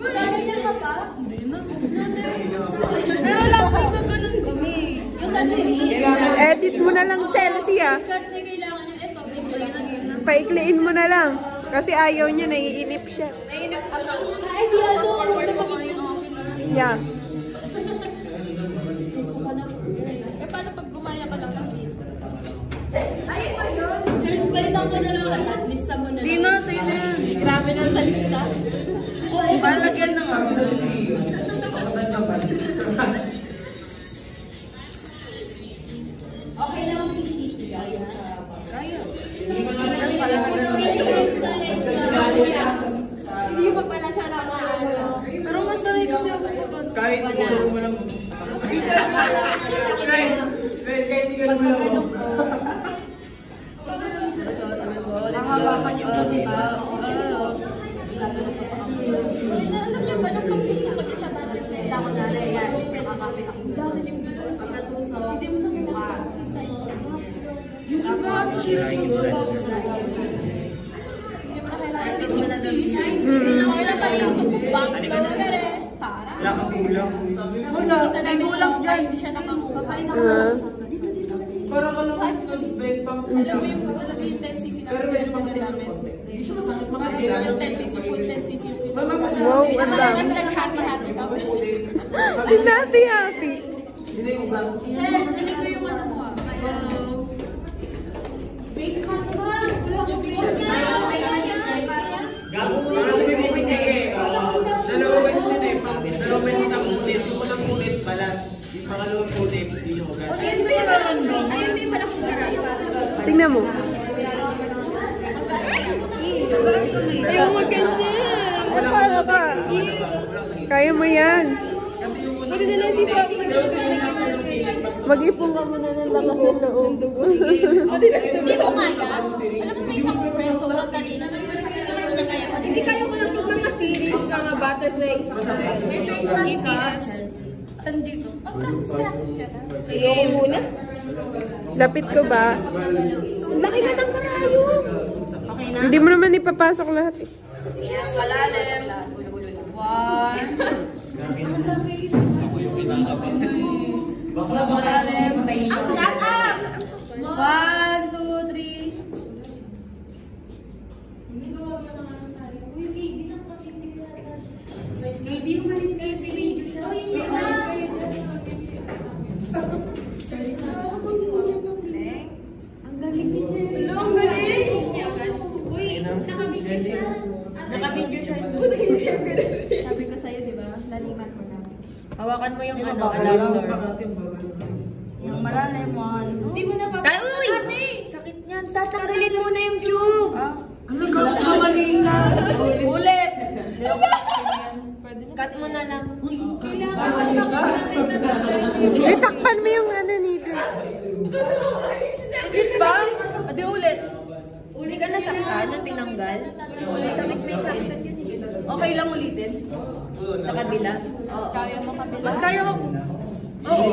Gaganyan ka pa? Hindi na. Pero last time na ganun kami. Yung sa series. Edit mo na lang, Chelsea ah. Kasi kailangan yung ito. Paikliin mo na lang. Kasi ayaw niya, naiinip siya. Naiinip pa siya. Ay, di ano. Yeah. Eh, paano pag gumaya ka lang ng video? Ay, ito yun. Charles, palitan ko na lang lahat. Lista mo na lang. Di na, sa'yo na yan. Grabe na sa lista. Oo, balagyan na nga. Okay lang ang PC. Kaya. Hindi pa pala siya nakaano. Pero masanay kasi ako ito. Kahit puro mo lang. Kahit hindi ka naman lang. Nakawakan nyo, diba? Alam nyo ba, nung pag-gusto ko din sa butterfly, ako na yan, nakakapit ako. Dami din dito. Pagkatuso, hindi mo nakuha. Tapos, hindi mo na gamitin. Kailan pa yung supubang? Wala kang kulang. Isa na gulang dyan, hindi siya nakakuha. Palit ako lang. Parang alam mo, nag-bed pang Alam mo yung talaga yung 10cc na pinagdagan namin. hindi siya masakit Yung 10cc, full 10cc. Wow, ang dami. Tapos nag-hati-hati kami. Hinati-hati. Hindi yung blank. Yes, dali ko yung ano mo ah. Face mask ba? Yung bilis niya. Gago, parang sabi mo hindi eh. Dalawa beses yun eh. Dalawang beses na punit. Yung unang punit, balat. Yung pangalawang punit, hindi nyo ugat. Ayun ba yung marando? Ayun ba yung malaking garage? Tingnan mo. Ayaw mo ganyan. Para ka. Kaya mo yan. Kasi yung unang punit, Mag-ipon ka muna ng lakas ng loob. Hindi mo kaya? Alam mo may isa kong friend, sobrang talina. Hindi kaya ko lang yung mga series, mga butterfly, isang kasal. May face mask ka. Tandito. Mag-practice ka na. Ayoko muna. Lapit ko ba? Laki na ng karayong. Okay na? Hindi mo naman ipapasok lahat eh. Yes, malalim. One. ako yung pinakapan. Malalim. Shut up! 1, 2, 3. Hindi umalis kayo, video siya. Oh, hindi na. Ang galing ni Jerry. Ang galing! Uy, nakabidyo siya. Nakabidyo siya. Sabi ko sa'yo, di ba? Laliman mo na. Hawakan mo yung ano, adapter. Yung malalim, 1, 2. Hindi mo na Ay, uy! Sakit niyan. Tatanggalin mo na yung tube. Ano ka? Kamali ka. Ulit! Cut mo na lang. Kamali ka. Ay, takpan mo yung ano nito. Legit ba? Adi ulit. Hindi ka nasaktan nung tinanggal. Sakit may suction yun. Okay lang ulitin. Sa kabila. Kaya mo kabila. Mas kaya mo. Oo.